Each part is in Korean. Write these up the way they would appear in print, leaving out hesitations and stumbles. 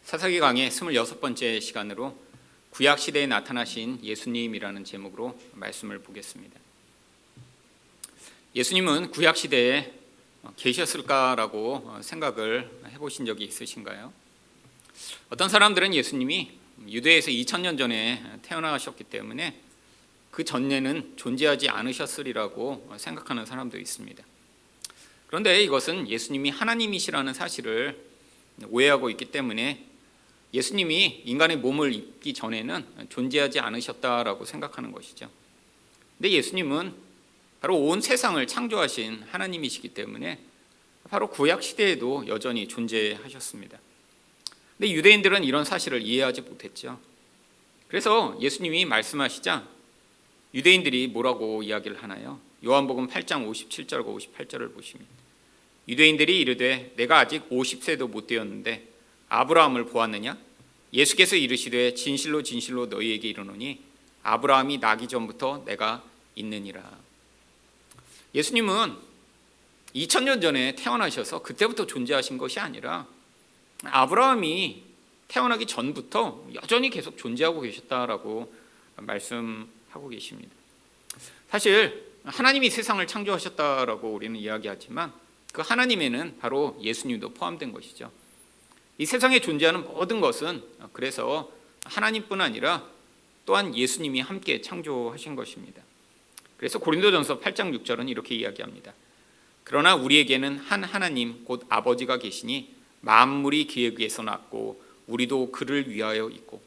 사사기 강의 26번째 시간으로 구약시대에 나타나신 예수님이라는 제목으로 말씀을 보겠습니다. 예수님은 구약시대에 계셨을까라고 생각을 해보신 적이 있으신가요? 어떤 사람들은 예수님이 유대에서 2000년 전에 태어나셨기 때문에 그 전에는 존재하지 않으셨으리라고 생각하는 사람도 있습니다. 그런데 이것은 예수님이 하나님이시라는 사실을 오해하고 있기 때문에 예수님이 인간의 몸을 입기 전에는 존재하지 않으셨다라고 생각하는 것이죠. 근데 예수님은 바로 온 세상을 창조하신 하나님이시기 때문에 바로 구약 시대에도 여전히 존재하셨습니다. 근데 유대인들은 이런 사실을 이해하지 못했죠. 그래서 예수님이 말씀하시자 유대인들이 뭐라고 이야기를 하나요? 요한복음 8장 57절과 58절을 보시면 유대인들이 이르되 내가 아직 50세도 못 되었는데 아브라함을 보았느냐? 예수께서 이르시되 진실로 진실로 너희에게 이르노니 아브라함이 나기 전부터 내가 있느니라. 예수님은 2000년 전에 태어나셔서 그때부터 존재하신 것이 아니라 아브라함이 태어나기 전부터 여전히 계속 존재하고 계셨다라고 말씀하고 계십니다. 사실 하나님이 세상을 창조하셨다라고 우리는 이야기하지만 그 하나님에는 바로 예수님도 포함된 것이죠. 이 세상에 존재하는 모든 것은 그래서 하나님뿐 아니라 또한 예수님이 함께 창조하신 것입니다. 그래서 고린도전서 8장 6절은 이렇게 이야기합니다. 그러나 우리에게는 한 하나님 곧 아버지가 계시니 만물이 그에 의해서 났고 우리도 그를 위하여 있고.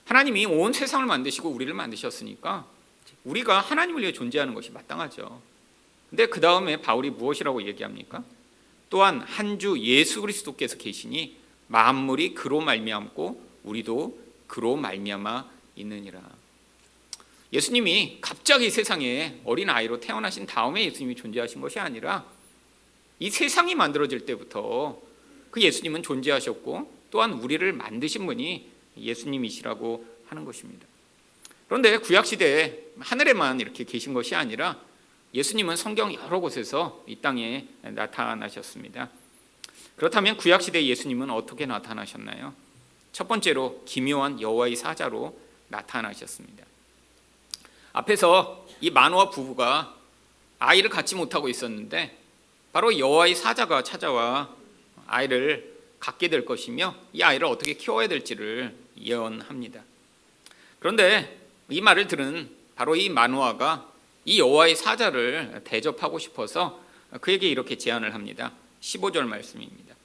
하나님이 온 세상을 만드시고 우리를 만드셨으니까 우리가 하나님을 위해 존재하는 것이 마땅하죠. 근데 그 다음에 바울이 무엇이라고 얘기합니까? 또한 한 주 예수 그리스도께서 계시니 만물이 그로 말미암고 우리도 그로 말미암아 있느니라. 예수님이 갑자기 세상에 어린 아이로 태어나신 다음에 예수님이 존재하신 것이 아니라 이 세상이 만들어질 때부터 그 예수님은 존재하셨고 또한 우리를 만드신 분이 예수님이시라고 하는 것입니다. 그런데 구약시대에 하늘에만 이렇게 계신 것이 아니라 예수님은 성경 여러 곳에서 이 땅에 나타나셨습니다. 그렇다면 구약시대 예수님은 어떻게 나타나셨나요? 첫 번째로 기묘한 여호와의 사자로 나타나셨습니다. 앞에서 이 마노아 부부가 아이를 갖지 못하고 있었는데 바로 여호와의 사자가 찾아와 아이를 갖게 될 것이며 이 아이를 어떻게 키워야 될지를 예언합니다. 그런데 이 말을 들은 바로 이 마노아가 이 여호와의 사자를 대접하고 싶어서 그에게 이렇게 제안을 합니다. 15절 말씀입니다.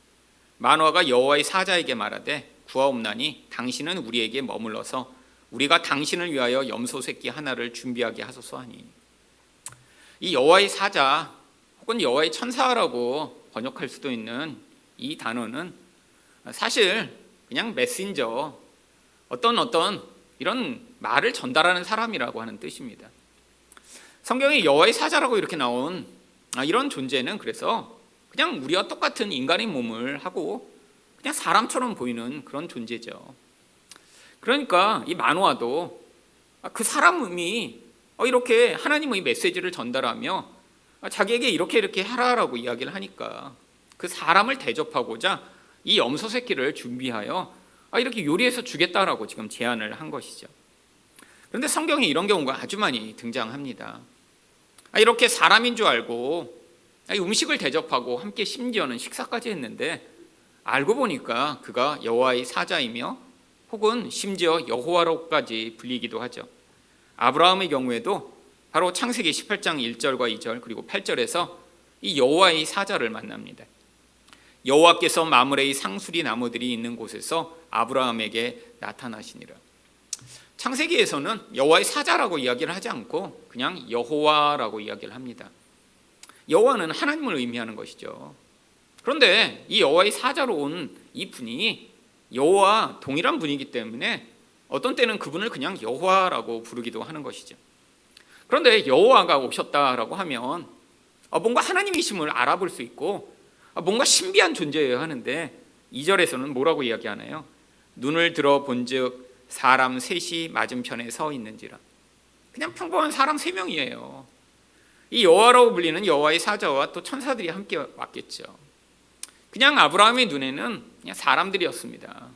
마노아가 여호와의 사자에게 말하되 구하옵나니 당신은 우리에게 머물러서 우리가 당신을 위하여 염소 새끼 하나를 준비하게 하소서 하니. 이 여호와의 사자 혹은 여호와의 천사라고 번역할 수도 있는 이 단어는 사실 그냥 메신저, 어떤 이런 말을 전달하는 사람이라고 하는 뜻입니다. 성경에 여호와의 사자라고 이렇게 나온 이런 존재는 그래서 그냥 우리와 똑같은 인간의 몸을 하고 그냥 사람처럼 보이는 그런 존재죠. 그러니까 이 마노아도 그 사람이 이렇게 하나님의 메시지를 전달하며 자기에게 이렇게 하라라고 이야기를 하니까 그 사람을 대접하고자 이 염소 새끼를 준비하여 이렇게 요리해서 주겠다라고 지금 제안을 한 것이죠. 그런데 성경에 이런 경우가 아주 많이 등장합니다. 이렇게 사람인 줄 알고 음식을 대접하고 함께 심지어는 식사까지 했는데 알고 보니까 그가 여호와의 사자이며 혹은 심지어 여호와로까지 불리기도 하죠. 아브라함의 경우에도 바로 창세기 18장 1절과 2절 그리고 8절에서 이 여호와의 사자를 만납니다. 여호와께서 마므레의 상수리 나무들이 있는 곳에서 아브라함에게 나타나시니라. 창세기에서는 여호와의 사자라고 이야기를 하지 않고 그냥 여호와라고 이야기를 합니다. 여호와는 하나님을 의미하는 것이죠. 그런데 이 여호와의 사자로 온 이 분이 여호와 동일한 분이기 때문에 어떤 때는 그분을 그냥 여호와라고 부르기도 하는 것이죠. 그런데 여호와가 오셨다라고 하면 뭔가 하나님이심을 알아볼 수 있고 뭔가 신비한 존재여야 하는데 2절에서는 뭐라고 이야기하나요? 눈을 들어 본즉 사람 셋이 맞은편에 서 있는지라. 그냥 평범한 사람 3명이에요. 이 여호와라고 불리는 여호와의 사자와 또 천사들이 함께 왔겠죠. 그냥 아브라함의 눈에는 그냥 사람들이었습니다.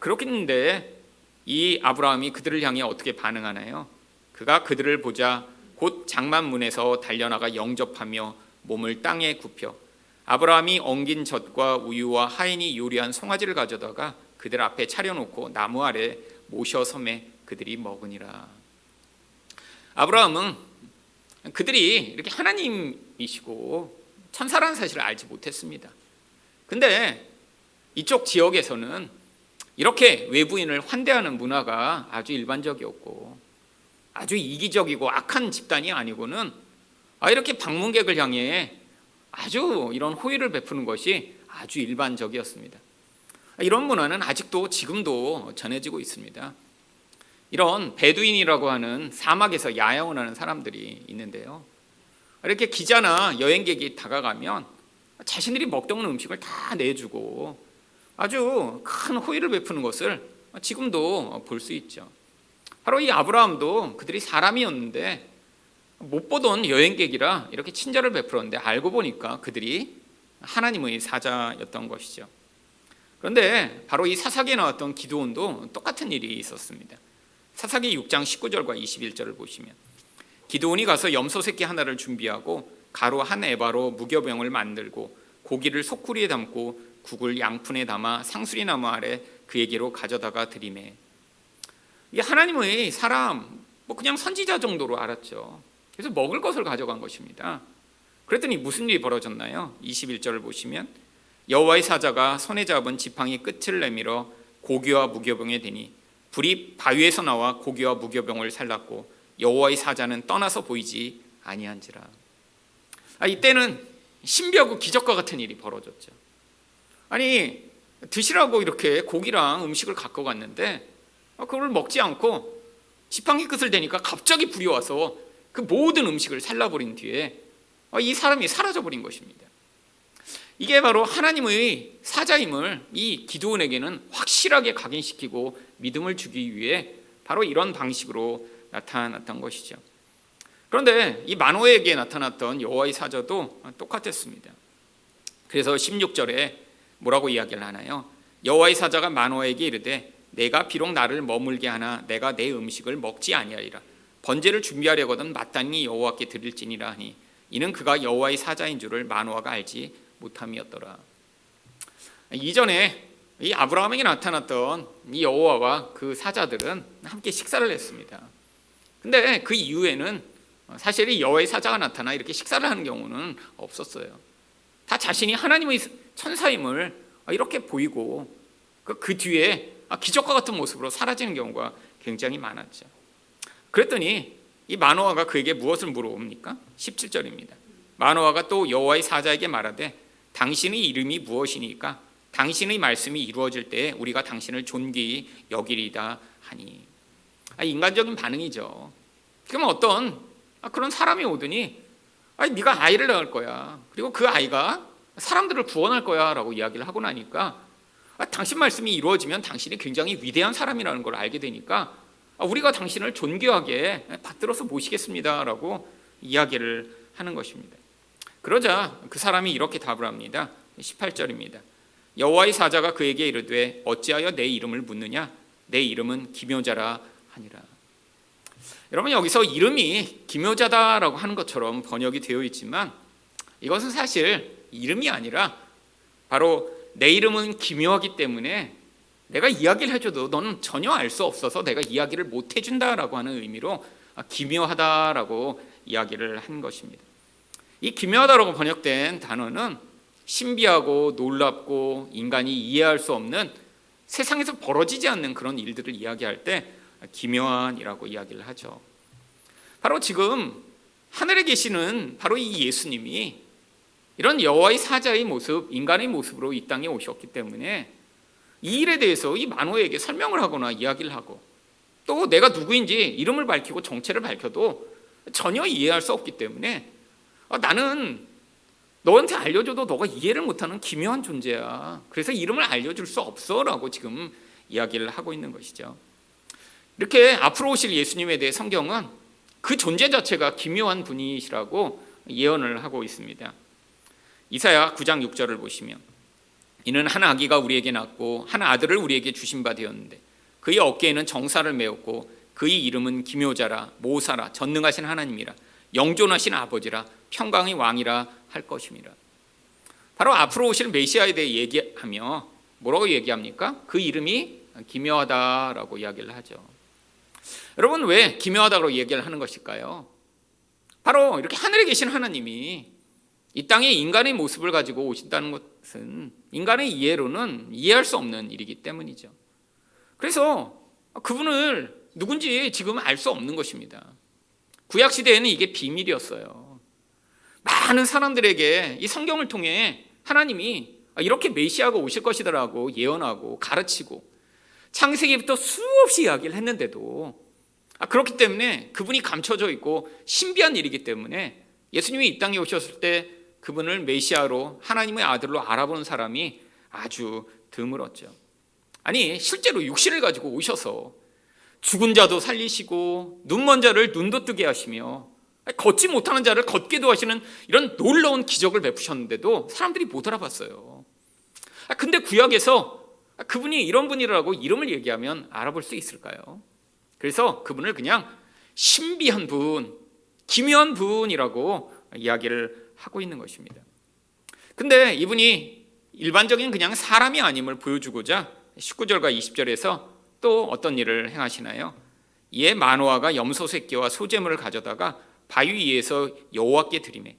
그렇겠는데 이 아브라함이 그들을 향해 어떻게 반응하나요? 그가 그들을 보자 곧 장만문에서 달려나가 영접하며 몸을 땅에 굽혀 아브라함이 엉긴 젖과 우유와 하인이 요리한 송아지를 가져다가 그들 앞에 차려놓고 나무 아래 모셔 섬에 그들이 먹으니라. 아브라함은 그들이 이렇게 하나님이시고 천사라는 사실을 알지 못했습니다. 근데 이쪽 지역에서는 이렇게 외부인을 환대하는 문화가 아주 일반적이었고 아주 이기적이고 악한 집단이 아니고는 이렇게 방문객을 향해 아주 이런 호의를 베푸는 것이 아주 일반적이었습니다. 이런 문화는 아직도 지금도 전해지고 있습니다. 이런 베두인이라고 하는 사막에서 야영을 하는 사람들이 있는데요. 이렇게 기자나 여행객이 다가가면 자신들이 먹던 음식을 다 내주고 아주 큰 호의를 베푸는 것을 지금도 볼 수 있죠. 바로 이 아브라함도 그들이 사람이었는데 못 보던 여행객이라 이렇게 친절을 베풀었는데 알고 보니까 그들이 하나님의 사자였던 것이죠. 그런데 바로 이 사사기에 나왔던 기드온도 똑같은 일이 있었습니다. 사사기 6장 19절과 21절을 보시면 기드온이 가서 염소 새끼 하나를 준비하고 가루 한 에바로 무교병을 만들고 고기를 소쿠리에 담고 국을 양푼에 담아 상수리 나무 아래 그에게로 가져다가 드리매. 이게 하나님의 사람, 그냥 선지자 정도로 알았죠. 그래서 먹을 것을 가져간 것입니다. 그랬더니 무슨 일이 벌어졌나요? 21절을 보시면 여호와의 사자가 손에 잡은 지팡이 끝을 내밀어 고기와 무교병에 대니 불이 바위에서 나와 고기와 무교병을 살랐고 여호와의 사자는 떠나서 보이지 아니한지라. 이때는 신비하고 기적과 같은 일이 벌어졌죠. 아니 드시라고 이렇게 고기랑 음식을 갖고 갔는데 그걸 먹지 않고 지팡이 끝을 대니까 갑자기 불이 와서 그 모든 음식을 살라버린 뒤에 이 사람이 사라져버린 것입니다. 이게 바로 하나님의 사자임을 이 기드온에게는 확실하게 각인시키고 믿음을 주기 위해 바로 이런 방식으로 나타났던 것이죠. 그런데 이 마노에게 나타났던 여호와의 사자도 똑같았습니다. 그래서 16절에 뭐라고 이야기를 하나요? 여호와의 사자가 마노에게 이르되 내가 비록 나를 머물게 하나 내가 내 음식을 먹지 아니하리라. 번제를 준비하려거든 마땅히 여호와께 드릴지니라 하니 이는 그가 여호와의 사자인 줄을 마노아가 알지 못함이었더라. 이전에 이 아브라함에게 나타났던 이 여호와와 그 사자들은 함께 식사를 했습니다. 근데 그 이후에는 사실 이 여호와의 사자가 나타나 이렇게 식사를 하는 경우는 없었어요. 다 자신이 하나님의 천사임을 이렇게 보이고 그 뒤에 기적과 같은 모습으로 사라지는 경우가 굉장히 많았죠. 그랬더니 이 마노아가 그에게 무엇을 물어옵니까? 17절입니다. 마노아가 또 여호와의 사자에게 말하되 당신의 이름이 무엇이니까 당신의 말씀이 이루어질 때에 우리가 당신을 존귀히 여기리다 하니. 인간적인 반응이죠. 그러면 어떤 그런 사람이 오더니 네가 아이를 낳을 거야. 그리고 그 아이가 사람들을 구원할 거야 라고 이야기를 하고 나니까 당신 말씀이 이루어지면 당신이 굉장히 위대한 사람이라는 걸 알게 되니까 우리가 당신을 존귀하게 받들어서 모시겠습니다 라고 이야기를 하는 것입니다. 그러자 그 사람이 이렇게 답을 합니다. 18절입니다. 여호와의 사자가 그에게 이르되 어찌하여 내 이름을 묻느냐? 내 이름은 기묘자라 하니라. 여러분 여기서 이름이 기묘자다라고 하는 것처럼 번역이 되어 있지만 이것은 사실 이름이 아니라 바로 내 이름은 기묘하기 때문에 내가 이야기를 해줘도 너는 전혀 알 수 없어서 내가 이야기를 못 해준다라고 하는 의미로 기묘하다라고 이야기를 한 것입니다. 이 기묘하다라고 번역된 단어는 신비하고 놀랍고 인간이 이해할 수 없는 세상에서 벌어지지 않는 그런 일들을 이야기할 때 기묘한이라고 이야기를 하죠. 바로 지금 하늘에 계시는 바로 이 예수님이 이런 여호와의 사자의 모습, 인간의 모습으로 이 땅에 오셨기 때문에 이 일에 대해서 이 마노에게 설명을 하거나 이야기를 하고 또 내가 누구인지 이름을 밝히고 정체를 밝혀도 전혀 이해할 수 없기 때문에 나는 너한테 알려줘도 너가 이해를 못하는 기묘한 존재야. 그래서 이름을 알려줄 수 없어 라고 지금 이야기를 하고 있는 것이죠. 이렇게 앞으로 오실 예수님에 대해 성경은 그 존재 자체가 기묘한 분이시라고 예언을 하고 있습니다. 이사야 9장 6절을 보시면 이는 한 아기가 우리에게 낳고 한 아들을 우리에게 주신 바 되었는데 그의 어깨에는 정사를 메었고 그의 이름은 기묘자라 모사라 전능하신 하나님이라 영존하신 아버지라 평강의 왕이라 할 것임이라. 바로 앞으로 오실 메시아에 대해 얘기하며 뭐라고 얘기합니까? 그 이름이 기묘하다라고 이야기를 하죠. 여러분, 왜 기묘하다고 얘기를 하는 것일까요? 바로 이렇게 하늘에 계신 하나님이 이 땅에 인간의 모습을 가지고 오신다는 것은 인간의 이해로는 이해할 수 없는 일이기 때문이죠. 그래서 그분을 누군지 지금 알 수 없는 것입니다. 구약 시대에는 이게 비밀이었어요. 많은 사람들에게 이 성경을 통해 하나님이 이렇게 메시아가 오실 것이다라고 예언하고 가르치고 창세기부터 수없이 이야기를 했는데도 그렇기 때문에 그분이 감춰져 있고 신비한 일이기 때문에 예수님이 이 땅에 오셨을 때 그분을 메시아로 하나님의 아들로 알아보는 사람이 아주 드물었죠. 아니, 실제로 육신을 가지고 오셔서 죽은 자도 살리시고 눈먼 자를 눈도 뜨게 하시며 걷지 못하는 자를 걷게도 하시는 이런 놀라운 기적을 베푸셨는데도 사람들이 못 알아봤어요. 근데 구약에서 그분이 이런 분이라고 이름을 얘기하면 알아볼 수 있을까요? 그래서 그분을 그냥 신비한 분, 기묘한 분이라고 이야기를 하고 있는 것입니다. 근데 이분이 일반적인 그냥 사람이 아님을 보여주고자 19절과 20절에서 또 어떤 일을 행하시나요? 이에 마노아가 염소 새끼와 소재물을 가져다가 바위 위에서 여호와께 드리매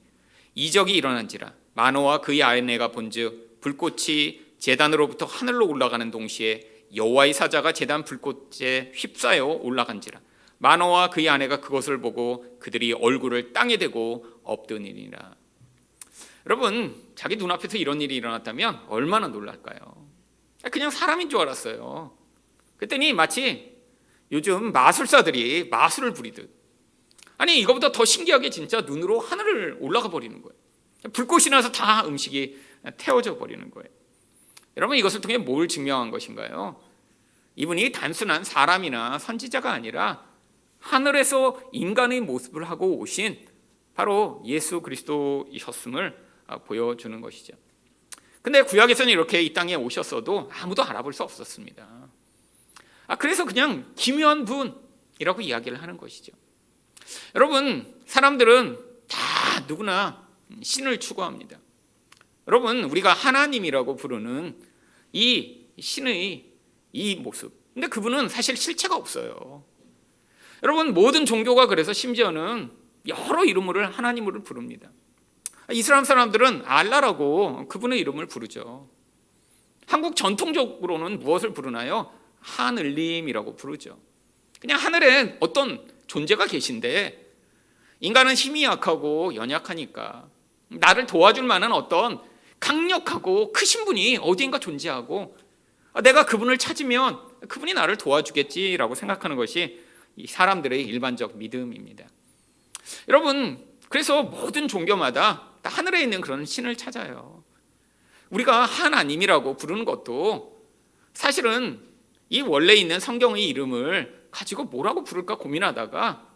이적이 일어난지라. 마노아와 그의 아내가 본즉 불꽃이 제단으로부터 하늘로 올라가는 동시에 여호와의 사자가 제단 불꽃에 휩싸여 올라간지라. 마노아와 그의 아내가 그것을 보고 그들이 얼굴을 땅에 대고 엎드니라. 여러분, 자기 눈앞에서 이런 일이 일어났다면 얼마나 놀랄까요? 그냥 사람인 줄 알았어요. 그랬더니 마치 요즘 마술사들이 마술을 부리듯, 아니 이거보다 더 신기하게 진짜 눈으로 하늘을 올라가 버리는 거예요. 불꽃이 나서 다 음식이 태워져 버리는 거예요. 여러분, 이것을 통해 뭘 증명한 것인가요? 이분이 단순한 사람이나 선지자가 아니라 하늘에서 인간의 모습을 하고 오신 바로 예수 그리스도이셨음을 보여주는 것이죠. 근데 구약에서는 이렇게 이 땅에 오셨어도 아무도 알아볼 수 없었습니다. 그래서 그냥 기묘한 분이라고 이야기를 하는 것이죠. 여러분, 사람들은 다 누구나 신을 추구합니다. 여러분, 우리가 하나님이라고 부르는 이 신의 이 모습, 근데 그분은 사실 실체가 없어요. 여러분, 모든 종교가 그래서 심지어는 여러 이름을 하나님으로 부릅니다. 이슬람 사람들은 알라라고 그분의 이름을 부르죠. 한국 전통적으로는 무엇을 부르나요? 하늘님이라고 부르죠. 그냥 하늘에 어떤 존재가 계신데 인간은 힘이 약하고 연약하니까 나를 도와줄 만한 어떤 강력하고 크신 분이 어디인가 존재하고 내가 그분을 찾으면 그분이 나를 도와주겠지라고 생각하는 것이 이 사람들의 일반적 믿음입니다. 여러분, 그래서 모든 종교마다 다 하늘에 있는 그런 신을 찾아요. 우리가 하나님이라고 부르는 것도 사실은 이 원래 있는 성경의 이름을 가지고 뭐라고 부를까 고민하다가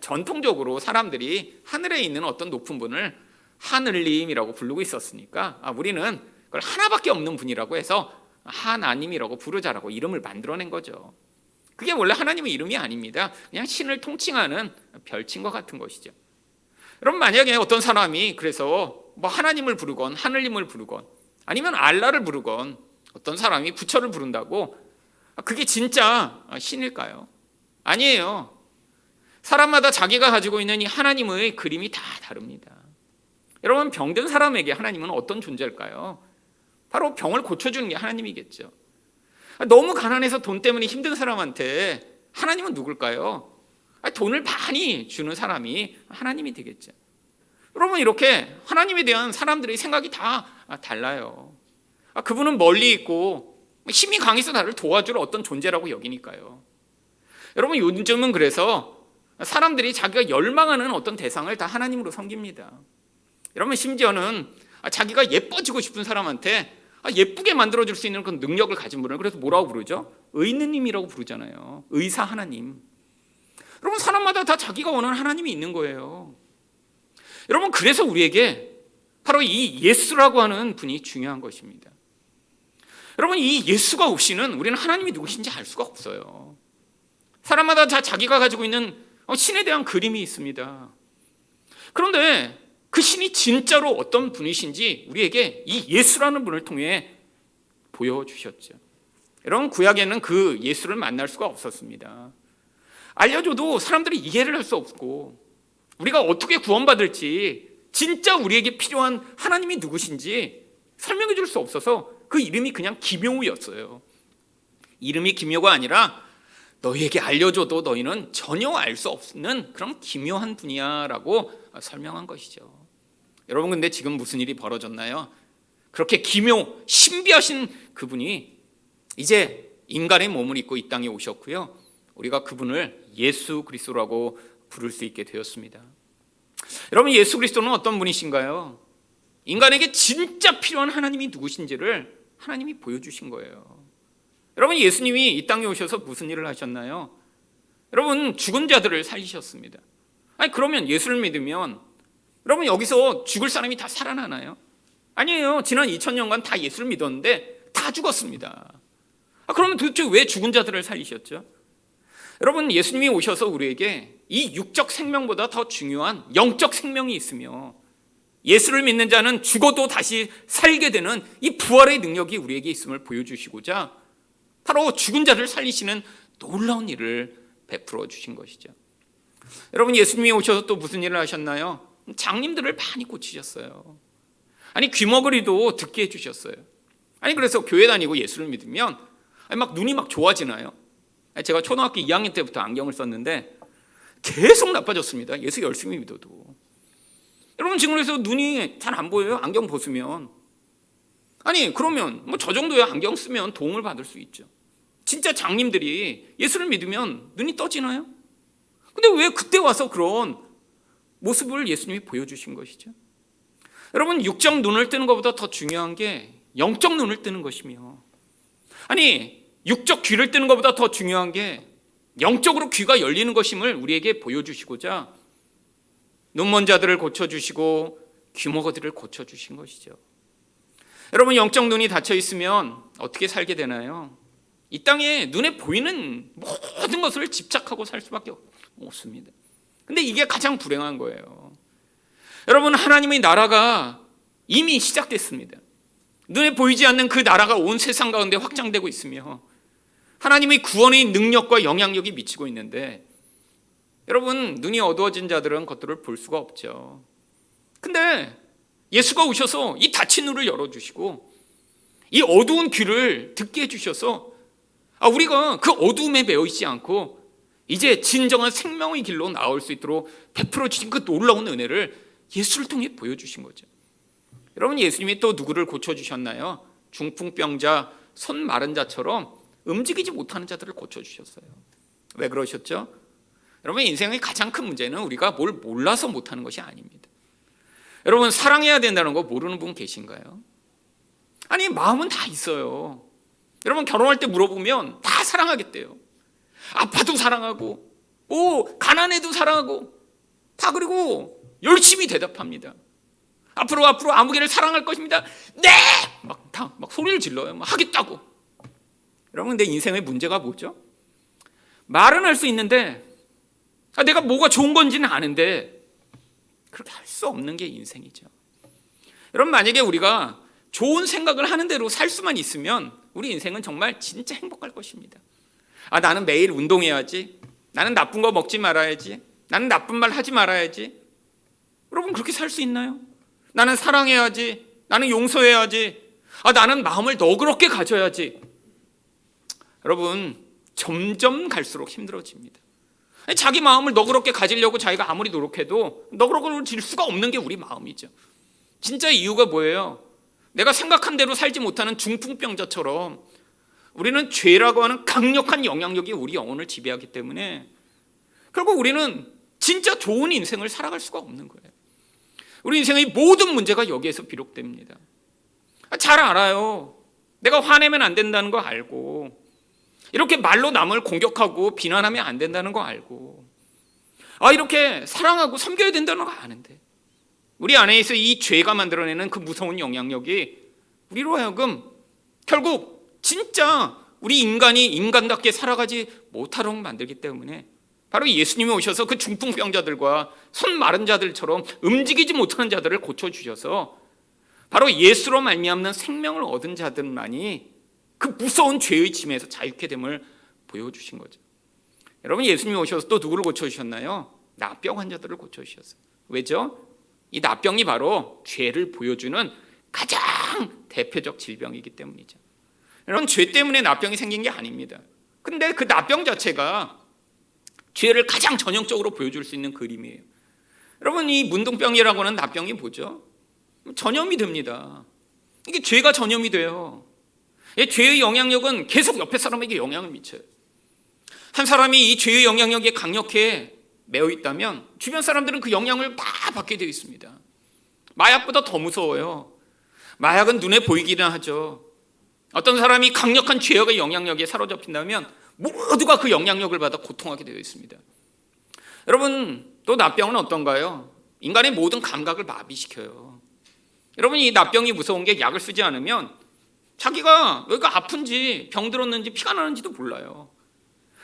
전통적으로 사람들이 하늘에 있는 어떤 높은 분을 하늘님이라고 부르고 있었으니까 우리는 그걸 하나밖에 없는 분이라고 해서 하나님이라고 부르자라고 이름을 만들어낸 거죠. 그게 원래 하나님의 이름이 아닙니다. 그냥 신을 통칭하는 별칭과 같은 것이죠. 여러분, 만약에 어떤 사람이 그래서 뭐 하나님을 부르건 하늘님을 부르건 아니면 알라를 부르건 어떤 사람이 부처를 부른다고 그게 진짜 신일까요? 아니에요. 사람마다 자기가 가지고 있는 이 하나님의 그림이 다 다릅니다. 여러분, 병든 사람에게 하나님은 어떤 존재일까요? 바로 병을 고쳐주는 게 하나님이겠죠. 너무 가난해서 돈 때문에 힘든 사람한테 하나님은 누굴까요? 돈을 많이 주는 사람이 하나님이 되겠죠. 여러분, 이렇게 하나님에 대한 사람들의 생각이 다 달라요. 그분은 멀리 있고 힘이 강해서 나를 도와줄 어떤 존재라고 여기니까요. 여러분, 요즘은 그래서 사람들이 자기가 열망하는 어떤 대상을 다 하나님으로 섬깁니다. 여러분, 심지어는 자기가 예뻐지고 싶은 사람한테 예쁘게 만들어줄 수 있는 그런 능력을 가진 분을 그래서 뭐라고 부르죠? 의느님이라고 부르잖아요. 의사 하나님. 여러분, 사람마다 다 자기가 원하는 하나님이 있는 거예요. 여러분, 그래서 우리에게 바로 이 예수라고 하는 분이 중요한 것입니다. 여러분, 이 예수가 없이는 우리는 하나님이 누구신지 알 수가 없어요. 사람마다 다 자기가 가지고 있는 신에 대한 그림이 있습니다. 그런데 그 신이 진짜로 어떤 분이신지 우리에게 이 예수라는 분을 통해 보여주셨죠. 여러분, 구약에는 그 예수를 만날 수가 없었습니다. 알려줘도 사람들이 이해를 할 수 없고, 우리가 어떻게 구원받을지, 진짜 우리에게 필요한 하나님이 누구신지 설명해 줄 수 없어서 그 이름이 그냥 기묘였어요. 이름이 기묘가 아니라 너희에게 알려줘도 너희는 전혀 알 수 없는 그런 기묘한 분이야 라고 설명한 것이죠. 여러분, 근데 지금 무슨 일이 벌어졌나요? 그렇게 기묘, 신비하신 그분이 이제 인간의 몸을 입고 이 땅에 오셨고요, 우리가 그분을 예수 그리스도라고 부를 수 있게 되었습니다. 여러분, 예수 그리스도는 어떤 분이신가요? 인간에게 진짜 필요한 하나님이 누구신지를 하나님이 보여주신 거예요. 여러분, 예수님이 이 땅에 오셔서 무슨 일을 하셨나요? 여러분, 죽은 자들을 살리셨습니다. 아니, 그러면 예수를 믿으면 여러분, 여기서 죽을 사람이 다 살아나나요? 아니에요. 지난 2000년간 다 예수를 믿었는데 다 죽었습니다. 그러면 도대체 왜 죽은 자들을 살리셨죠? 여러분, 예수님이 오셔서 우리에게 이 육적 생명보다 더 중요한 영적 생명이 있으며, 예수를 믿는 자는 죽어도 다시 살게 되는 이 부활의 능력이 우리에게 있음을 보여주시고자 바로 죽은 자를 살리시는 놀라운 일을 베풀어 주신 것이죠. 여러분, 예수님이 오셔서 또 무슨 일을 하셨나요? 장님들을 많이 고치셨어요. 아니, 귀머거리도 듣게 해주셨어요. 아니, 그래서 교회 다니고 예수를 믿으면 막 눈이 막 좋아지나요? 제가 초등학교 2학년 때부터 안경을 썼는데 계속 나빠졌습니다. 예수 열심히 믿어도. 여러분, 지금 그래서 눈이 잘 안 보여요? 안경 벗으면. 아니, 그러면 뭐 저 정도의 안경 쓰면 도움을 받을 수 있죠. 진짜 장님들이 예수를 믿으면 눈이 떠지나요? 근데 왜 그때 와서 그런 모습을 예수님이 보여주신 것이죠? 여러분, 육적 눈을 뜨는 것보다 더 중요한 게 영적 눈을 뜨는 것이며, 아니, 육적 귀를 뜨는 것보다 더 중요한 게 영적으로 귀가 열리는 것임을 우리에게 보여주시고자 눈먼 자들을 고쳐주시고 귀머거들을 고쳐주신 것이죠. 여러분, 영적 눈이 닫혀 있으면 어떻게 살게 되나요? 이 땅에 눈에 보이는 모든 것을 집착하고 살 수밖에 없습니다. 근데 이게 가장 불행한 거예요. 여러분, 하나님의 나라가 이미 시작됐습니다. 눈에 보이지 않는 그 나라가 온 세상 가운데 확장되고 있으며 하나님의 구원의 능력과 영향력이 미치고 있는데, 여러분, 눈이 어두워진 자들은 그것들을 볼 수가 없죠. 근데 예수가 오셔서 이 닫힌 눈을 열어주시고 이 어두운 귀를 듣게 해주셔서 우리가 그 어두움에 매여 있지 않고 이제 진정한 생명의 길로 나올 수 있도록 베풀어 주신 그 놀라운 은혜를 예수를 통해 보여주신 거죠. 여러분, 예수님이 또 누구를 고쳐주셨나요? 중풍병자, 손 마른 자처럼 움직이지 못하는 자들을 고쳐주셨어요. 왜 그러셨죠? 여러분, 인생의 가장 큰 문제는 우리가 뭘 몰라서 못하는 것이 아닙니다. 여러분, 사랑해야 된다는 거 모르는 분 계신가요? 아니, 마음은 다 있어요. 여러분, 결혼할 때 물어보면 다 사랑하겠대요. 아파도 사랑하고, 가난해도 사랑하고, 다 그리고 열심히 대답합니다. 앞으로 아무개를 사랑할 것입니다. 네! 막 소리를 질러요. 막 하겠다고. 여러분, 근데 인생의 문제가 뭐죠? 말은 할 수 있는데 내가 뭐가 좋은 건지는 아는데 그렇게 할 수 없는 게 인생이죠. 여러분, 만약에 우리가 좋은 생각을 하는 대로 살 수만 있으면 우리 인생은 정말 진짜 행복할 것입니다. 나는 매일 운동해야지. 나는 나쁜 거 먹지 말아야지. 나는 나쁜 말 하지 말아야지. 여러분, 그렇게 살 수 있나요? 나는 사랑해야지. 나는 용서해야지. 나는 마음을 너그럽게 가져야지. 여러분, 점점 갈수록 힘들어집니다. 자기 마음을 너그럽게 가지려고 자기가 아무리 노력해도 너그러질 수가 없는 게 우리 마음이죠. 진짜 이유가 뭐예요? 내가 생각한 대로 살지 못하는 중풍병자처럼 우리는 죄라고 하는 강력한 영향력이 우리 영혼을 지배하기 때문에 결국 우리는 진짜 좋은 인생을 살아갈 수가 없는 거예요. 우리 인생의 모든 문제가 여기에서 비롯됩니다. 잘 알아요. 내가 화내면 안 된다는 거 알고, 이렇게 말로 남을 공격하고 비난하면 안 된다는 거 알고, 이렇게 사랑하고 섬겨야 된다는 거 아는데 우리 안에서 이 죄가 만들어내는 그 무서운 영향력이 우리로 하여금 결국 진짜 우리 인간이 인간답게 살아가지 못하도록 만들기 때문에 바로 예수님이 오셔서 그 중풍병자들과 손 마른 자들처럼 움직이지 못하는 자들을 고쳐주셔서 바로 예수로 말미암는 생명을 얻은 자들만이 그 무서운 죄의 짐에서 자유케 됨을 보여주신 거죠. 여러분, 예수님이 오셔서 또 누구를 고쳐주셨나요? 나병 환자들을 고쳐주셨어요. 왜죠? 이 나병이 바로 죄를 보여주는 가장 대표적 질병이기 때문이죠. 여러분, 죄 때문에 나병이 생긴 게 아닙니다. 근데 그 나병 자체가 죄를 가장 전형적으로 보여줄 수 있는 그림이에요. 여러분, 이 문둥병이라고 하는 나병이 뭐죠? 전염이 됩니다. 이게 죄가 전염이 돼요. 죄의 영향력은 계속 옆에 사람에게 영향을 미쳐요. 한 사람이 이 죄의 영향력에 강력해 매여 있다면 주변 사람들은 그 영향을 다 받게 되어 있습니다. 마약보다 더 무서워요. 마약은 눈에 보이기는 하죠. 어떤 사람이 강력한 죄악의 영향력에 사로잡힌다면 모두가 그 영향력을 받아 고통하게 되어 있습니다. 여러분, 또 나병은 어떤가요? 인간의 모든 감각을 마비시켜요. 여러분, 이 나병이 무서운 게 약을 쓰지 않으면 자기가 여기가 아픈지 병들었는지 피가 나는지도 몰라요.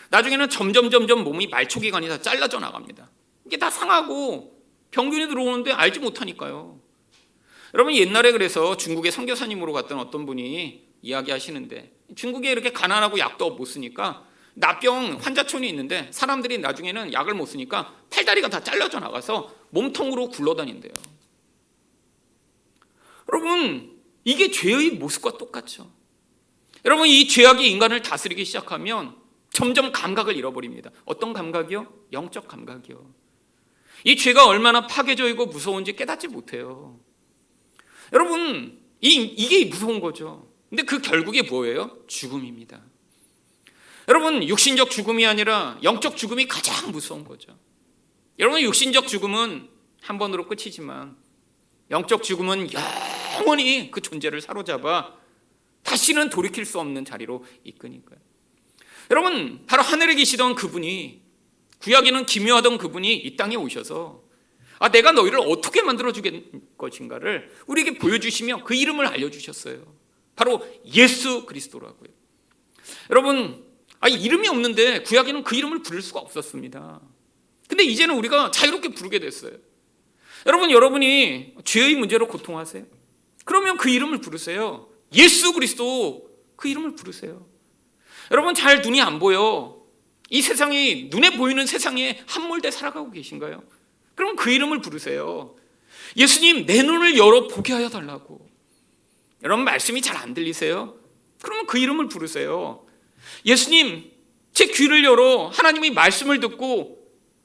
나중에는 점점 몸이 말초기관이 다 잘라져 나갑니다. 이게 다 상하고 병균이 들어오는데 알지 못하니까요. 여러분, 옛날에 그래서 중국에 선교사님으로 갔던 어떤 분이 이야기하시는데, 중국에 이렇게 가난하고 약도 못 쓰니까 나병 환자촌이 있는데 사람들이 나중에는 약을 못 쓰니까 팔다리가 다 잘라져 나가서 몸통으로 굴러다닌대요. 여러분, 이게 죄의 모습과 똑같죠. 여러분, 이 죄악이 인간을 다스리기 시작하면 점점 감각을 잃어버립니다. 어떤 감각이요? 영적 감각이요. 이 죄가 얼마나 파괴적이고 무서운지 깨닫지 못해요. 여러분, 이게 무서운 거죠. 근데 그 결국이 뭐예요? 죽음입니다. 여러분, 육신적 죽음이 아니라 영적 죽음이 가장 무서운 거죠. 여러분, 육신적 죽음은 한 번으로 끝이지만 영적 죽음은 영원히 그 존재를 사로잡아 다시는 돌이킬 수 없는 자리로 이끄니까요. 여러분, 바로 하늘에 계시던 그분이, 구약에는 기묘하던 그분이 이 땅에 오셔서 내가 너희를 어떻게 만들어주겠 것인가를 우리에게 보여주시며 그 이름을 알려주셨어요. 바로 예수 그리스도라고요. 여러분, 이름이 없는데 구약에는 그 이름을 부를 수가 없었습니다. 근데 이제는 우리가 자유롭게 부르게 됐어요. 여러분, 여러분이 죄의 문제로 고통하세요? 그러면 그 이름을 부르세요. 예수 그리스도, 그 이름을 부르세요. 여러분, 잘 눈이 안 보여. 이 세상이, 눈에 보이는 세상에 함몰돼 살아가고 계신가요? 그럼 그 이름을 부르세요. 예수님, 내 눈을 열어 보게 하여 달라고. 여러분, 말씀이 잘 안 들리세요? 그러면 그 이름을 부르세요. 예수님, 제 귀를 열어 하나님의 말씀을 듣고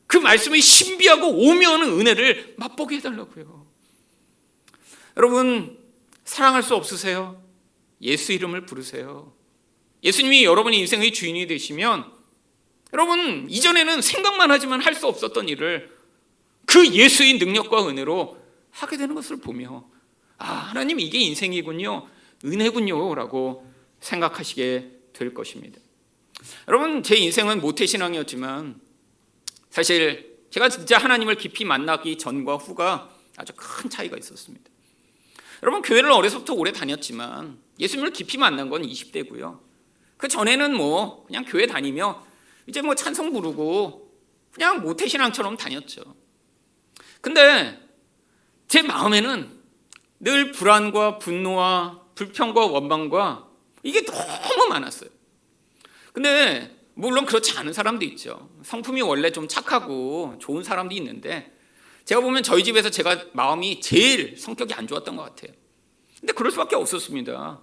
그 말씀의 신비하고 오묘한 은혜를 맛보게 해달라고요. 여러분, 사랑할 수 없으세요? 예수 이름을 부르세요. 예수님이 여러분의 인생의 주인이 되시면 여러분, 이전에는 생각만 하지만 할 수 없었던 일을 그 예수의 능력과 은혜로 하게 되는 것을 보며 하나님, 이게 인생이군요, 은혜군요 라고 생각하시게 될 것입니다. 여러분, 제 인생은 모태신앙이었지만 사실 제가 진짜 하나님을 깊이 만나기 전과 후가 아주 큰 차이가 있었습니다. 여러분, 교회를 어려서부터 오래 다녔지만 예수님을 깊이 만난 건 20대고요. 그 전에는 그냥 교회 다니며 이제 찬송 부르고 그냥 모태신앙처럼 다녔죠. 근데 제 마음에는 늘 불안과 분노와 불평과 원망과 이게 너무 많았어요. 근데 물론 그렇지 않은 사람도 있죠. 성품이 원래 좀 착하고 좋은 사람도 있는데 제가 보면 저희 집에서 제가 마음이 제일 성격이 안 좋았던 것 같아요. 근데 그럴 수밖에 없었습니다.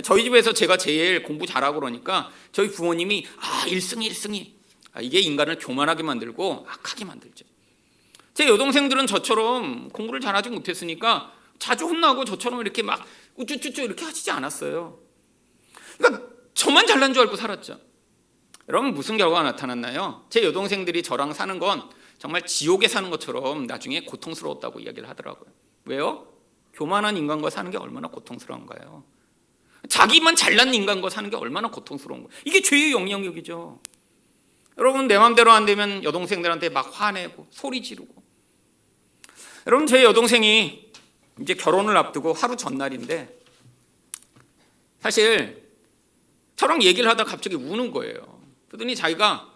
저희 집에서 제가 제일 공부 잘하고 그러니까 저희 부모님이 일승이 이게 인간을 교만하게 만들고 악하게 만들죠. 제 여동생들은 저처럼 공부를 잘하지 못했으니까 자주 혼나고 저처럼 이렇게 막 우쭈쭈쭈 이렇게 하시지 않았어요. 그러니까 저만 잘난 줄 알고 살았죠. 여러분, 무슨 결과가 나타났나요? 제 여동생들이 저랑 사는 건 정말 지옥에 사는 것처럼 나중에 고통스러웠다고 이야기를 하더라고요. 왜요? 교만한 인간과 사는 게 얼마나 고통스러운가요? 자기만 잘난 인간과 사는 게 얼마나 고통스러운 거예요. 이게 죄의 영향력이죠. 여러분, 내 마음대로 안 되면 여동생들한테 막 화내고 소리 지르고. 여러분, 제 여동생이 이제 결혼을 앞두고 하루 전날인데 사실 저랑 얘기를 하다가 갑자기 우는 거예요. 그러더니 자기가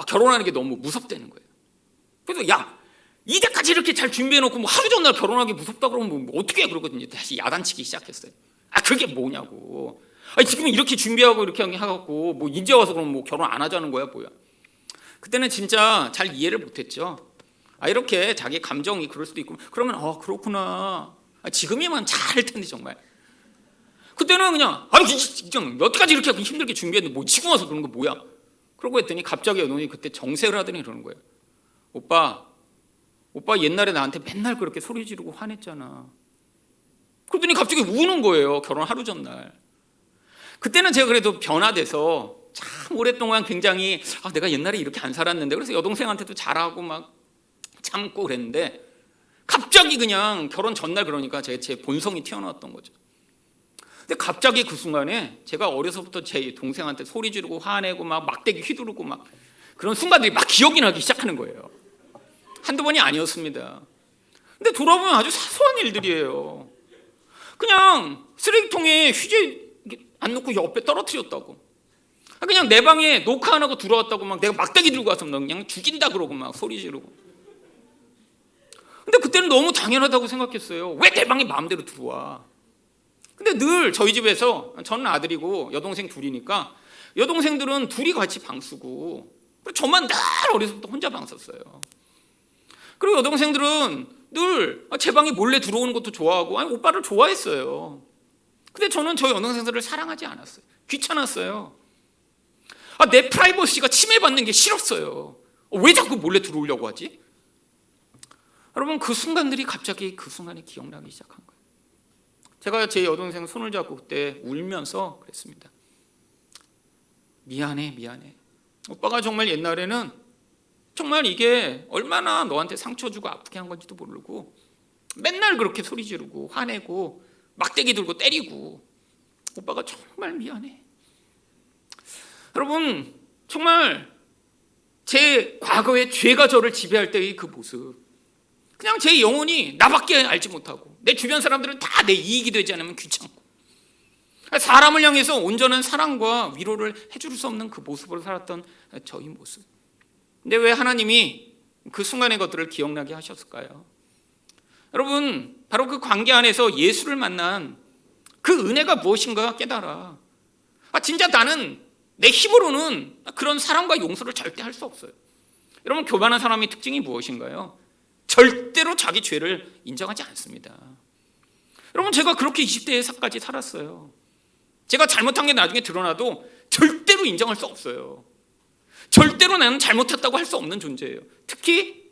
결혼하는 게 너무 무섭다는 거예요. 그래서 야, 이때까지 이렇게 잘 준비해놓고 뭐 하루 전날 결혼하기 무섭다 그러면 뭐 어떻게 해? 그러거든요. 다시 야단치기 시작했어요. 그게 뭐냐고. 지금 이렇게 준비하고 이렇게 해갖고 뭐 이제 와서 그럼 뭐 결혼 안 하자는 거야 뭐야. 그때는 진짜 잘 이해를 못했죠. 이렇게 자기 감정이 그럴 수도 있고 그러면 그렇구나. 지금이면 잘할 텐데 정말. 그때는 그냥 여태까지 이렇게 힘들게 준비했는데 뭐 지금 와서 그런 거 뭐야. 그러고 했더니 갑자기 여동생이 그때 정색을 하더니 그러는 거예요. 오빠 옛날에 나한테 맨날 그렇게 소리 지르고 화냈잖아. 그러더니 갑자기 우는 거예요. 결혼 하루 전날. 그때는 제가 그래도 변화돼서 참 오랫동안 굉장히 내가 옛날에 이렇게 안 살았는데 그래서 여동생한테도 잘하고 막 참고 그랬는데 갑자기 그냥 결혼 전날 그러니까 제 본성이 튀어나왔던 거죠. 근데 갑자기 그 순간에 제가 어려서부터 제 동생한테 소리 지르고 화내고 막 막대기 휘두르고 막 그런 순간들이 막 기억이 나기 시작하는 거예요. 한두 번이 아니었습니다. 근데 돌아보면 아주 사소한 일들이에요. 그냥 쓰레기통에 휴지 안 넣고 옆에 떨어뜨렸다고. 그냥 내 방에 녹화 안 하고 들어왔다고 막 내가 막대기 들고 와서 그냥 죽인다 그러고 막 소리 지르고. 근데 그때는 너무 당연하다고 생각했어요. 왜 내 방에 마음대로 들어와. 근데 늘 저희 집에서 저는 아들이고 여동생 둘이니까 여동생들은 둘이 같이 방 쓰고 저만 늘 어려서부터 혼자 방 썼어요. 그리고 여동생들은 늘 제 방에 몰래 들어오는 것도 좋아하고 오빠를 좋아했어요. 근데 저는 저 여동생들을 사랑하지 않았어요. 귀찮았어요. 내 프라이버시가 침해받는 게 싫었어요. 왜 자꾸 몰래 들어오려고 하지? 여러분 그 순간들이 갑자기 그 순간에 기억나기 시작한 거예요. 제가 제 여동생 손을 잡고 그때 울면서 그랬습니다. 미안해. 오빠가 정말 옛날에는 정말 이게 얼마나 너한테 상처 주고 아프게 한 건지도 모르고 맨날 그렇게 소리 지르고 화내고 막대기 들고 때리고 오빠가 정말 미안해. 여러분 정말 제 과거의 죄가 저를 지배할 때의 그 모습 그냥 제 영혼이 나밖에 알지 못하고 내 주변 사람들은 다 내 이익이 되지 않으면 귀찮고 사람을 향해서 온전한 사랑과 위로를 해줄 수 없는 그 모습으로 살았던 저희 모습. 근데 왜 하나님이 그 순간의 것들을 기억나게 하셨을까요? 여러분 바로 그 관계 안에서 예수를 만난 그 은혜가 무엇인가 깨달아. 진짜 나는 내 힘으로는 그런 사랑과 용서를 절대 할 수 없어요. 여러분 교만한 사람의 특징이 무엇인가요? 절대로 자기 죄를 인정하지 않습니다. 여러분 제가 그렇게 20대에까지 살았어요. 제가 잘못한 게 나중에 드러나도 절대로 인정할 수 없어요. 절대로 나는 잘못했다고 할 수 없는 존재예요. 특히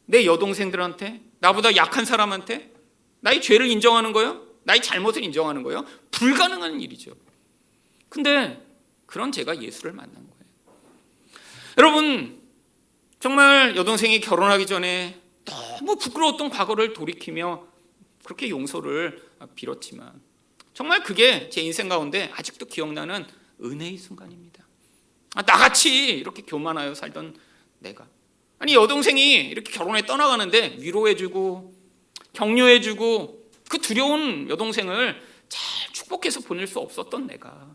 내 여동생들한테 나보다 약한 사람한테 나의 죄를 인정하는 거요? 나의 잘못을 인정하는 거요? 불가능한 일이죠. 근데 그런 제가 예수를 만난 거예요. 여러분 정말 여동생이 결혼하기 전에 너무 부끄러웠던 과거를 돌이키며 그렇게 용서를 빌었지만 정말 그게 제 인생 가운데 아직도 기억나는 은혜의 순간입니다. 나같이 이렇게 교만하여 살던 내가 여동생이 이렇게 결혼에 떠나가는데 위로해주고 격려해주고 그 두려운 여동생을 잘 축복해서 보낼 수 없었던 내가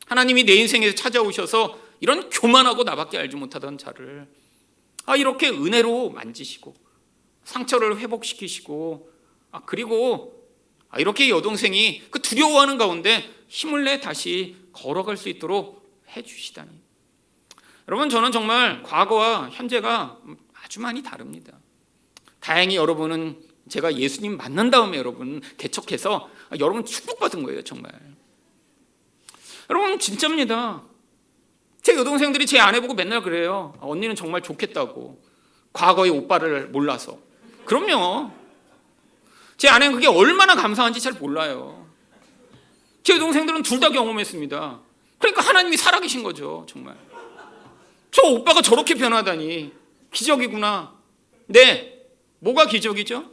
하나님이 내 인생에서 찾아오셔서 이런 교만하고 나밖에 알지 못하던 자를 이렇게 은혜로 만지시고 상처를 회복시키시고 그리고 이렇게 여동생이 그 두려워하는 가운데 힘을 내 다시 걸어갈 수 있도록 해주시다니. 여러분 저는 정말 과거와 현재가 아주 많이 다릅니다. 다행히 여러분은 제가 예수님 만난 다음에 여러분 개척해서 여러분 축복받은 거예요. 정말 여러분 진짜입니다. 제 여동생들이 제 아내 보고 맨날 그래요. 언니는 정말 좋겠다고 과거의 오빠를 몰라서. 그럼요. 제 아내는 그게 얼마나 감사한지 잘 몰라요. 제 여동생들은 둘 다 경험했습니다. 그러니까 하나님이 살아계신 거죠. 정말 저 오빠가 저렇게 변하다니 기적이구나. 네, 뭐가 기적이죠?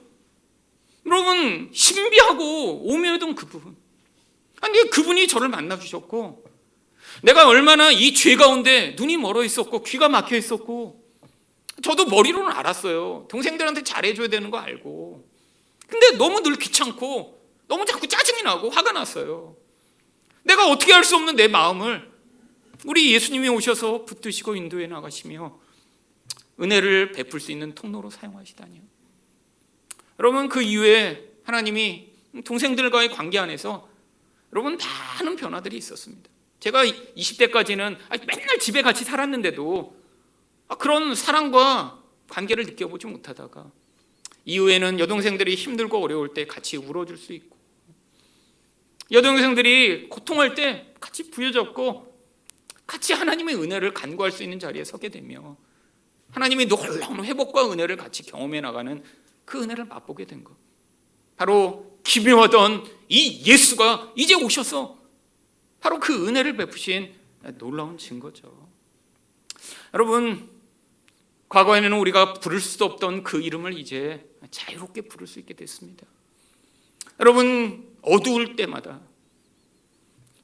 여러분 신비하고 오묘했던 그분. 그분이 저를 만나주셨고 내가 얼마나 이 죄 가운데 눈이 멀어 있었고 귀가 막혀 있었고 저도 머리로는 알았어요. 동생들한테 잘해줘야 되는 거 알고. 근데 너무 늘 귀찮고 너무 자꾸 짜증이 나고 화가 났어요. 내가 어떻게 할 수 없는 내 마음을 우리 예수님이 오셔서 붙드시고 인도해 나가시며 은혜를 베풀 수 있는 통로로 사용하시다니요. 여러분, 그 이후에 하나님이 동생들과의 관계 안에서 여러분 많은 변화들이 있었습니다. 제가 20대까지는 맨날 집에 같이 살았는데도 그런 사랑과 관계를 느껴보지 못하다가 이후에는 여동생들이 힘들고 어려울 때 같이 울어줄 수 있고, 여동생들이 고통할 때 같이 부여잡고 같이 하나님의 은혜를 간구할 수 있는 자리에 서게 되며 하나님의 놀라운 회복과 은혜를 같이 경험해 나가는 그 은혜를 맛보게 된 것, 바로 기묘하던 이 예수가 이제 오셔서 바로 그 은혜를 베푸신 놀라운 증거죠. 여러분, 과거에는 우리가 부를 수도 없던 그 이름을 이제 자유롭게 부를 수 있게 됐습니다. 여러분, 어두울 때마다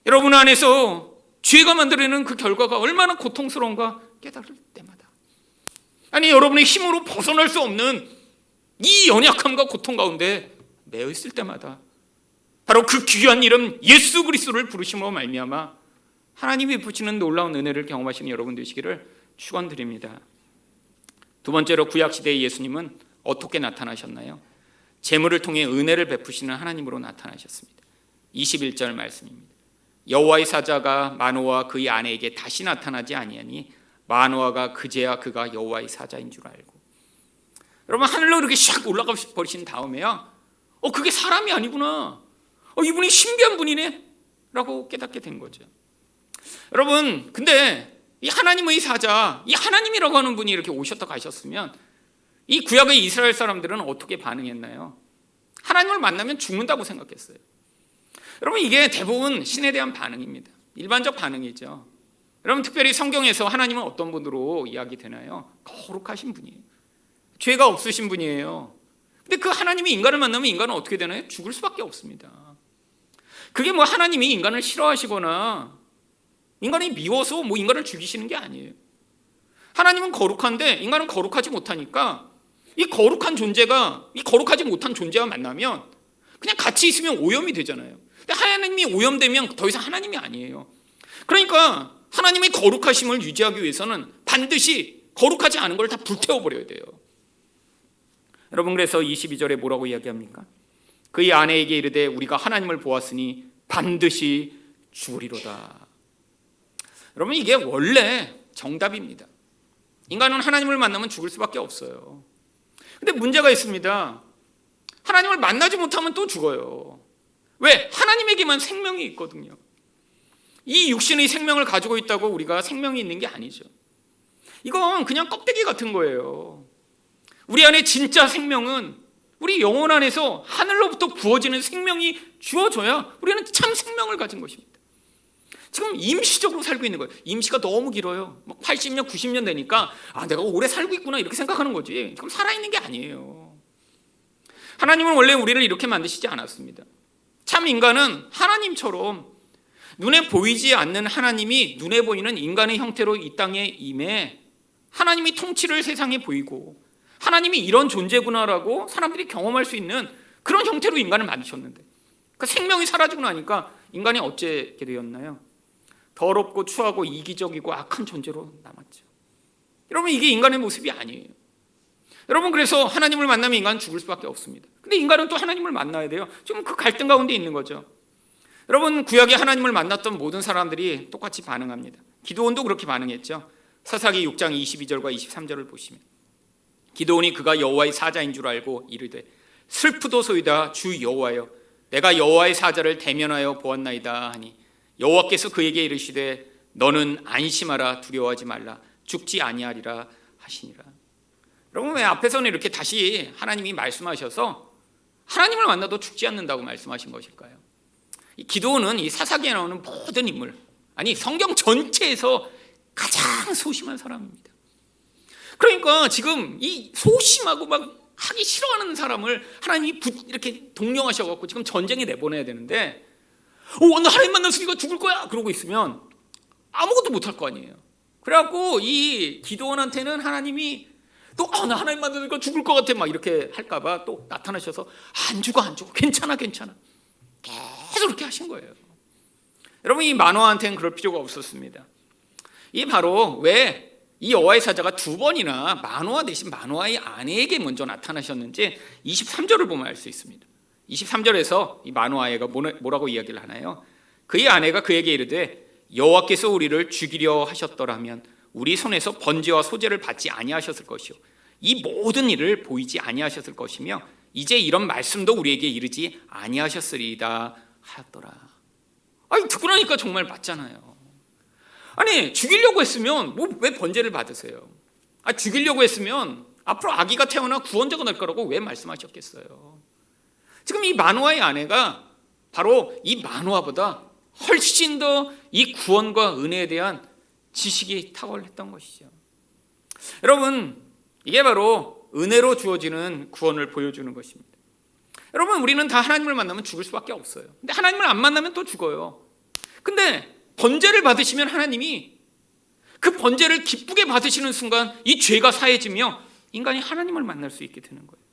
여러분 안에서 죄가 만들어내는 그 결과가 얼마나 고통스러운가 깨달을 때마다, 아니 여러분의 힘으로 벗어날 수 없는 이 연약함과 고통 가운데 매여 있을 때마다 바로 그 귀한 이름 예수 그리스도를 부르심으로 말미암아 하나님이 베푸시는 놀라운 은혜를 경험하시는 여러분 되시기를 축원드립니다. 두 번째로, 구약시대의 예수님은 어떻게 나타나셨나요? 재물을 통해 은혜를 베푸시는 하나님으로 나타나셨습니다. 21절 말씀입니다. 여호와의 사자가 마노아와 그의 아내에게 다시 나타나지 아니하니 마노아가 그제야 그가 여호와의 사자인 줄 알고. 여러분, 하늘로 이렇게 샥 올라가 버리신 다음에야 그게 사람이 아니구나, 이분이 신비한 분이네 라고 깨닫게 된 거죠. 여러분, 근데 이 하나님의 사자, 이 하나님이라고 하는 분이 이렇게 오셨다 가셨으면 이 구약의 이스라엘 사람들은 어떻게 반응했나요? 하나님을 만나면 죽는다고 생각했어요. 여러분, 이게 대부분 신에 대한 반응입니다. 일반적 반응이죠. 여러분, 특별히 성경에서 하나님은 어떤 분으로 이야기되나요? 거룩하신 분이에요. 죄가 없으신 분이에요. 근데 그 하나님이 인간을 만나면 인간은 어떻게 되나요? 죽을 수밖에 없습니다. 그게 뭐 하나님이 인간을 싫어하시거나 인간이 미워서 인간을 죽이시는 게 아니에요. 하나님은 거룩한데 인간은 거룩하지 못하니까 이 거룩한 존재가 이 거룩하지 못한 존재와 만나면 그냥 같이 있으면 오염이 되잖아요. 근데 하나님이 오염되면 더 이상 하나님이 아니에요. 그러니까 하나님의 거룩하심을 유지하기 위해서는 반드시 거룩하지 않은 걸 다 불태워버려야 돼요. 여러분, 그래서 22절에 뭐라고 이야기합니까? 그의 아내에게 이르되 우리가 하나님을 보았으니 반드시 죽으리로다. 여러분, 이게 원래 정답입니다. 인간은 하나님을 만나면 죽을 수밖에 없어요. 근데 문제가 있습니다. 하나님을 만나지 못하면 또 죽어요. 왜? 하나님에게만 생명이 있거든요. 이 육신의 생명을 가지고 있다고 우리가 생명이 있는 게 아니죠. 이건 그냥 껍데기 같은 거예요. 우리 안에 진짜 생명은 우리 영혼 안에서 하늘로부터 부어지는 생명이 주어져야 우리는 참 생명을 가진 것입니다. 지금 임시적으로 살고 있는 거예요. 임시가 너무 길어요. 80년, 90년 되니까 내가 오래 살고 있구나 이렇게 생각하는 거지. 지금 살아있는 게 아니에요. 하나님은 원래 우리를 이렇게 만드시지 않았습니다. 참 인간은 하나님처럼 눈에 보이지 않는 하나님이 눈에 보이는 인간의 형태로 이 땅에 임해 하나님이 통치를 세상에 보이고 하나님이 이런 존재구나라고 사람들이 경험할 수 있는 그런 형태로 인간을 만드셨는데, 그 생명이 사라지고 나니까 인간이 어찌게 되었나요? 더럽고 추하고 이기적이고 악한 존재로 남았죠. 여러분, 이게 인간의 모습이 아니에요. 여러분, 그래서 하나님을 만나면 인간은 죽을 수밖에 없습니다. 근데 인간은 또 하나님을 만나야 돼요. 지금 그 갈등 가운데 있는 거죠. 여러분, 구약에 하나님을 만났던 모든 사람들이 똑같이 반응합니다. 기드온도 그렇게 반응했죠. 사사기 6장 22절과 23절을 보시면 기드온이 그가 여호와의 사자인 줄 알고 이르되 슬프도소이다 주 여호와여 내가 여호와의 사자를 대면하여 보았나이다 하니 여호와께서 그에게 이르시되 너는 안심하라 두려워하지 말라 죽지 아니하리라 하시니라. 여러분, 왜 앞에서는 이렇게 다시 하나님이 말씀하셔서 하나님을 만나도 죽지 않는다고 말씀하신 것일까요? 이 기드온은 이 사사기에 나오는 모든 인물, 아니 성경 전체에서 가장 소심한 사람입니다. 그러니까 지금 이 소심하고 막 하기 싫어하는 사람을 하나님이 이렇게 동령하셔갖고 지금 전쟁에 내보내야 되는데 나 하나님 만났으니까 죽을 거야 그러고 있으면 아무것도 못할 거 아니에요. 그래갖고 이 기드온한테는 하나님이 또 나 하나님 만나니까 죽을 것 같아 막 이렇게 할까봐 또 나타나셔서 안 죽어 괜찮아 계속 그렇게 하신 거예요. 여러분, 이 마노아한테는 그럴 필요가 없었습니다. 이 바로 왜 이 여호와의 사자가 두 번이나 마노아 대신 마노아의 아내에게 먼저 나타나셨는지 23절을 보면 알 수 있습니다. 23절에서 이 마노아가 뭐라고 이야기를 하나요? 그의 아내가 그에게 이르되 여호와께서 우리를 죽이려 하셨더라면 우리 손에서 번제와 소제를 받지 아니하셨을 것이요 이 모든 일을 보이지 아니하셨을 것이며 이제 이런 말씀도 우리에게 이르지 아니하셨으리이다 하였더라. 아니, 듣고 나니까 정말 맞잖아요. 아니, 죽이려고 했으면 왜 번제를 받으세요? 죽이려고 했으면 앞으로 아기가 태어나 구원자가 날 거라고 왜 말씀하셨겠어요? 지금 이 마노아의 아내가 바로 이 마노아보다 훨씬 더 이 구원과 은혜에 대한 지식이 탁월했던 것이죠. 여러분, 이게 바로 은혜로 주어지는 구원을 보여주는 것입니다. 여러분, 우리는 다 하나님을 만나면 죽을 수밖에 없어요. 근데 하나님을 안 만나면 또 죽어요. 근데 번제를 받으시면 하나님이 그 번제를 기쁘게 받으시는 순간 이 죄가 사해지며 인간이 하나님을 만날 수 있게 되는 거예요.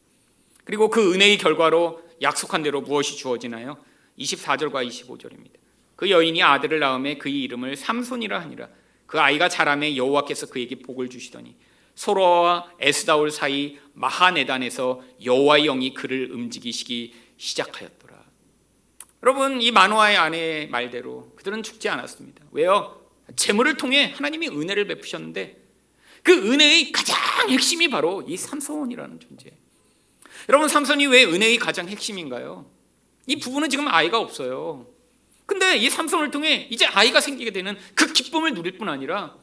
그리고 그 은혜의 결과로 약속한 대로 무엇이 주어지나요? 24절과 25절입니다. 그 여인이 아들을 낳음에 그의 이름을 삼손이라 하니라. 그 아이가 자라매 여호와께서 그에게 복을 주시더니 소로와 에스다올 사이 마하네단에서 여호와의 영이 그를 움직이시기 시작하였더라. 여러분, 이 마노아의 아내의 말대로 그들은 죽지 않았습니다. 왜요? 재물을 통해 하나님이 은혜를 베푸셨는데 그 은혜의 가장 핵심이 바로 이 삼손이라는 존재예요. 여러분, 삼손이 왜 은혜의 가장 핵심인가요? 이 부부는 지금 아이가 없어요. 근데 이 삼손을 통해 이제 아이가 생기게 되는 그 기쁨을 누릴 뿐 아니라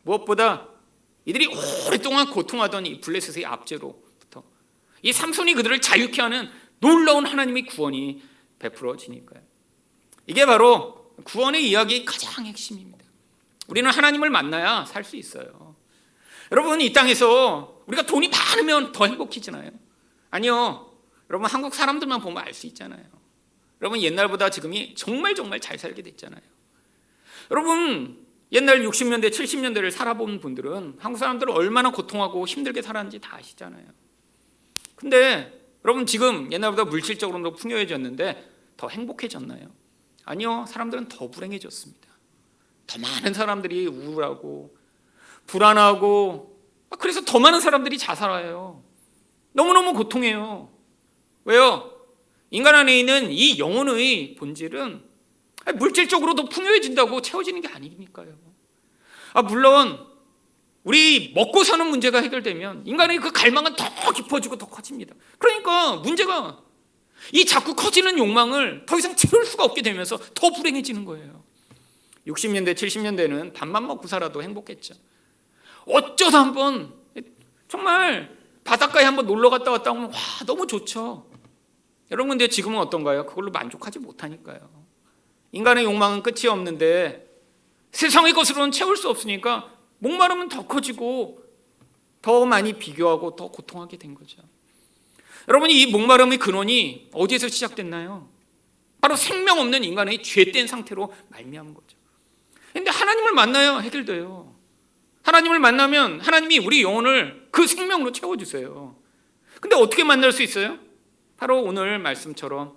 무엇보다 이들이 오랫동안 고통하던 이 블레셋의 압제로부터 이 삼손이 그들을 자유케 하는 놀라운 하나님의 구원이 베풀어지니까요. 이게 바로 구원의 이야기의 가장 핵심입니다. 우리는 하나님을 만나야 살 수 있어요. 여러분, 이 땅에서 우리가 돈이 많으면 더 행복해지나요? 아니요. 여러분, 한국 사람들만 보면 알 수 있잖아요. 여러분, 옛날보다 지금이 정말 잘 살게 됐잖아요. 여러분, 옛날 60년대 70년대를 살아본 분들은 한국 사람들은 얼마나 고통하고 힘들게 살았는지 다 아시잖아요. 근데 여러분, 지금 옛날보다 물질적으로도 풍요해졌는데 더 행복해졌나요? 아니요. 사람들은 더 불행해졌습니다. 더 많은 사람들이 우울하고 불안하고, 그래서 더 많은 사람들이 자살해요. 너무너무 고통해요. 왜요? 인간 안에 있는 이 영혼의 본질은 물질적으로 더 풍요해진다고 채워지는 게 아니니까요. 물론 우리 먹고 사는 문제가 해결되면 인간의 그 갈망은 더 깊어지고 더 커집니다. 그러니까 문제가 이 자꾸 커지는 욕망을 더 이상 채울 수가 없게 되면서 더 불행해지는 거예요. 60년대 70년대는 밥만 먹고 살아도 행복했죠. 어쩌다 한번 정말 바닷가에 한번 놀러 갔다 왔다 오면 와, 너무 좋죠. 여러분, 근데 지금은 어떤가요? 그걸로 만족하지 못하니까요. 인간의 욕망은 끝이 없는데 세상의 것으로는 채울 수 없으니까 목마름은 더 커지고 더 많이 비교하고 더 고통하게 된 거죠. 여러분, 이 목마름의 근원이 어디에서 시작됐나요? 바로 생명 없는 인간의 죄된 상태로 말미암은 거죠. 그런데 하나님을 만나야 해결돼요. 하나님을 만나면 하나님이 우리 영혼을 그 생명으로 채워주세요. 근데 어떻게 만날 수 있어요? 바로 오늘 말씀처럼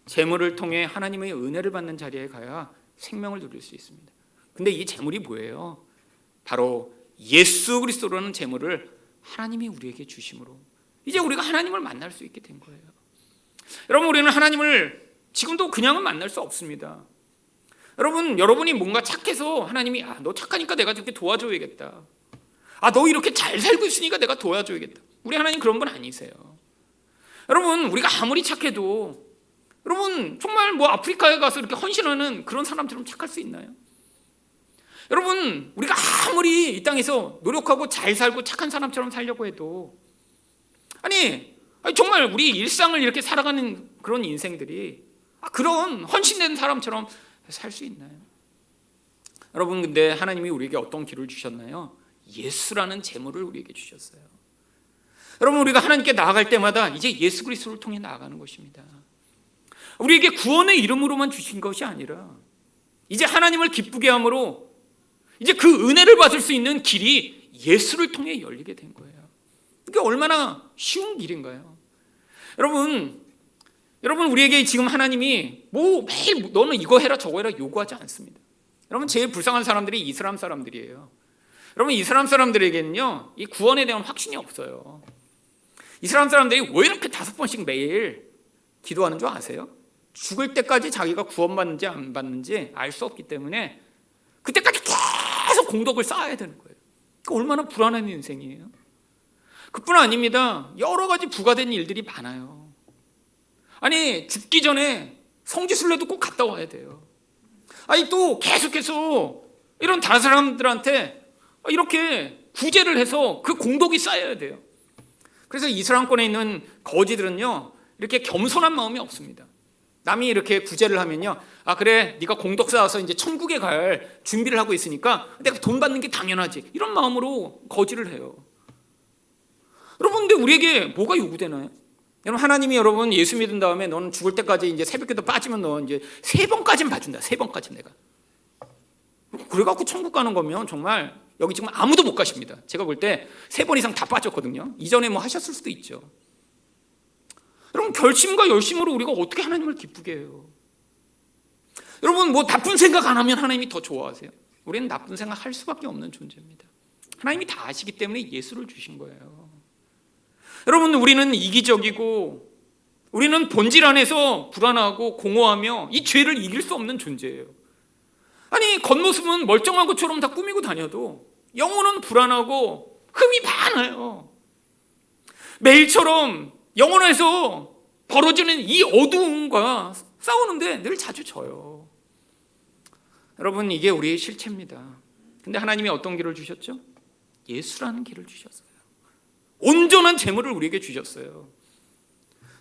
재물을 통해 하나님의 은혜를 받는 자리에 가야 생명을 누릴 수 있습니다. 근데 이 재물이 뭐예요? 바로 예수 그리스도라는 재물을 하나님이 우리에게 주심으로 이제 우리가 하나님을 만날 수 있게 된 거예요. 여러분, 우리는 하나님을 지금도 그냥은 만날 수 없습니다. 여러분이 뭔가 착해서 하나님이 너 착하니까 내가 저렇게 도와줘야겠다. 너 이렇게 잘 살고 있으니까 내가 도와줘야겠다. 우리 하나님 그런 분 아니세요. 여러분, 우리가 아무리 착해도 여러분 정말 아프리카에 가서 이렇게 헌신하는 그런 사람처럼 착할 수 있나요? 여러분, 우리가 아무리 이 땅에서 노력하고 잘 살고 착한 사람처럼 살려고 해도 아니 정말 우리 일상을 이렇게 살아가는 그런 인생들이 그런 헌신된 사람처럼 살 수 있나요? 여러분, 근데 하나님이 우리에게 어떤 길을 주셨나요? 예수라는 재물을 우리에게 주셨어요. 여러분, 우리가 하나님께 나아갈 때마다 이제 예수 그리스도를 통해 나아가는 것입니다. 우리에게 구원의 이름으로만 주신 것이 아니라 이제 하나님을 기쁘게 함으로 이제 그 은혜를 받을 수 있는 길이 예수를 통해 열리게 된 거예요. 이게 얼마나 쉬운 길인가요? 여러분, 여러분, 우리에게 지금 하나님이 뭐 매일 너는 이거 해라 저거 해라 요구하지 않습니다. 여러분, 제일 불쌍한 사람들이 이슬람 사람들이에요. 여러분, 이슬람 사람들에게는요, 이 구원에 대한 확신이 없어요. 이슬람 사람들이 왜 이렇게 5번씩 매일 기도하는 줄 아세요? 죽을 때까지 자기가 구원받는지 안 받는지 알 수 없기 때문에 그때까지 계속 공덕을 쌓아야 되는 거예요. 그러니까 얼마나 불안한 인생이에요. 그뿐 아닙니다. 여러 가지 부과된 일들이 많아요. 아니, 죽기 전에 성지순례도 꼭 갔다 와야 돼요. 아니, 또 계속해서 이런 다른 사람들한테 이렇게 구제를 해서 그 공덕이 쌓여야 돼요. 그래서 이슬람권에 있는 거지들은요, 이렇게 겸손한 마음이 없습니다. 남이 이렇게 구제를 하면요, 아 그래 네가 공덕 쌓아서 이제 천국에 갈 준비를 하고 있으니까 내가 돈 받는 게 당연하지, 이런 마음으로 거지를 해요. 여러분, 근데 우리에게 뭐가 요구되나요? 여러분, 하나님이 여러분 예수 믿은 다음에 너는 죽을 때까지 이제 새벽기도 빠지면 너 이제 3번까지는 봐준다. 3번까지 내가. 그래갖고 천국 가는 거면 정말 여기 지금 아무도 못 가십니다. 제가 볼 때 3번 이상 다 빠졌거든요. 이전에 뭐 하셨을 수도 있죠. 여러분, 결심과 열심으로 우리가 어떻게 하나님을 기쁘게 해요? 여러분, 뭐 나쁜 생각 안 하면 하나님이 더 좋아하세요? 우리는 나쁜 생각 할 수밖에 없는 존재입니다. 하나님이 다 아시기 때문에 예수를 주신 거예요. 여러분, 우리는 이기적이고 우리는 본질 안에서 불안하고 공허하며 이 죄를 이길 수 없는 존재예요. 아니, 겉모습은 멀쩡한 것처럼 다 꾸미고 다녀도 영혼은 불안하고 흠이 많아요. 매일처럼 영혼에서 벌어지는 이 어두움과 싸우는데 늘 자주 져요. 여러분, 이게 우리의 실체입니다. 근데 하나님이 어떤 길을 주셨죠? 예수라는 길을 주셨어요. 온전한 재물을 우리에게 주셨어요.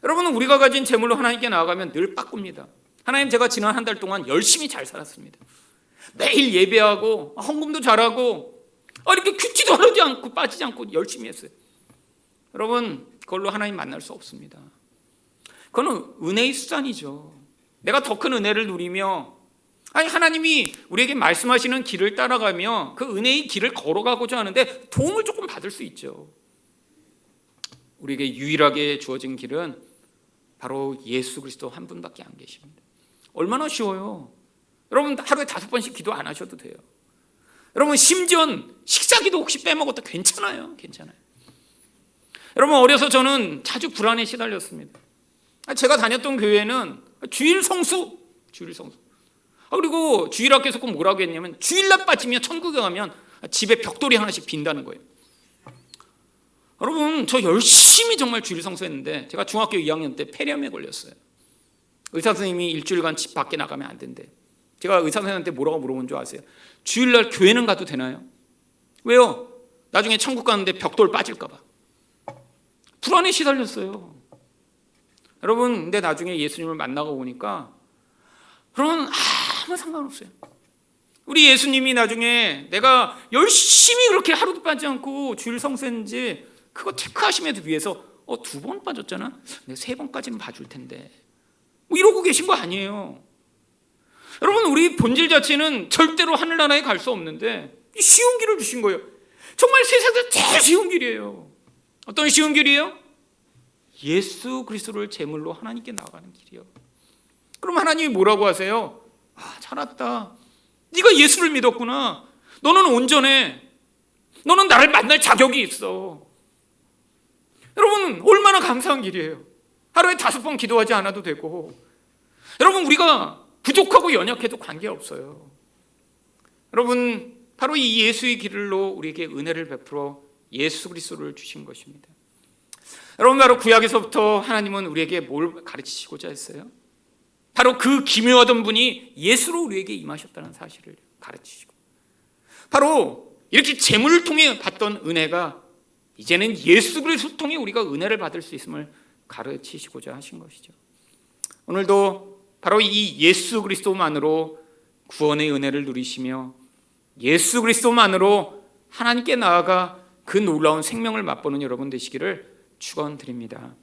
여러분, 우리가 가진 재물로 하나님께 나아가면 늘 빠꿉니다. 하나님, 제가 지난 한 달 동안 열심히 잘 살았습니다. 매일 예배하고 헌금도 잘하고 이렇게 큐티도 하지 않고 빠지지 않고 열심히 했어요. 여러분, 그걸로 하나님 만날 수 없습니다. 그건 은혜의 수단이죠. 내가 더 큰 은혜를 누리며, 아니, 하나님이 우리에게 말씀하시는 길을 따라가며 그 은혜의 길을 걸어가고자 하는데 도움을 조금 받을 수 있죠. 우리에게 유일하게 주어진 길은 바로 예수 그리스도 한 분밖에 안 계십니다. 얼마나 쉬워요. 여러분, 하루에 5번씩 기도 안 하셔도 돼요. 여러분, 심지어 식사기도 혹시 빼먹어도 괜찮아요. 괜찮아요. 여러분, 어려서 저는 자주 불안에 시달렸습니다. 제가 다녔던 교회는 주일 성수. 그리고 주일학교에서 꼭 뭐라고 했냐면 주일날 빠지면 천국에 가면 집에 벽돌이 하나씩 빈다는 거예요. 여러분, 저 열심히 정말 주일 성수했는데 제가 중학교 2학년 때 폐렴에 걸렸어요. 의사 선생님이 일주일간 집 밖에 나가면 안 된대. 제가 의사 선생님한테 뭐라고 물어본 줄 아세요? 주일날 교회는 가도 되나요? 왜요? 나중에 천국 가는데 벽돌 빠질까 봐. 불안에 시달렸어요. 여러분, 근데 나중에 예수님을 만나고 보니까 그러면 아무 상관없어요. 우리 예수님이 나중에 내가 열심히 그렇게 하루도 빠지지 않고 주일 성수했는지 그거 체크하심에도 위해서 2번 빠졌잖아? 내가 3번까지는 봐줄 텐데 뭐 이러고 계신 거 아니에요. 여러분, 우리 본질 자체는 절대로 하늘나라에 갈 수 없는데 쉬운 길을 주신 거예요. 정말 세상에서 제일 쉬운 길이에요. 어떤 쉬운 길이에요? 예수 그리스도를 제물로 하나님께 나아가는 길이요. 그럼 하나님이 뭐라고 하세요? 잘했다. 네가 예수를 믿었구나. 너는 온전해. 너는 나를 만날 자격이 있어. 여러분, 얼마나 감사한 길이에요. 하루에 5번 기도하지 않아도 되고. 여러분, 우리가 부족하고 연약해도 관계없어요. 여러분, 바로 이 예수의 길로 우리에게 은혜를 베풀어 예수 그리스도를 주신 것입니다. 여러분, 바로 구약에서부터 하나님은 우리에게 뭘 가르치시고자 했어요? 바로 그 기묘하던 분이 예수로 우리에게 임하셨다는 사실을 가르치시고, 바로 이렇게 재물을 통해 받던 은혜가 이제는 예수 그리스도를 통해 우리가 은혜를 받을 수 있음을 가르치시고자 하신 것이죠. 오늘도 바로 이 예수 그리스도만으로 구원의 은혜를 누리시며 예수 그리스도만으로 하나님께 나아가 그 놀라운 생명을 맛보는 여러분 되시기를 축원드립니다.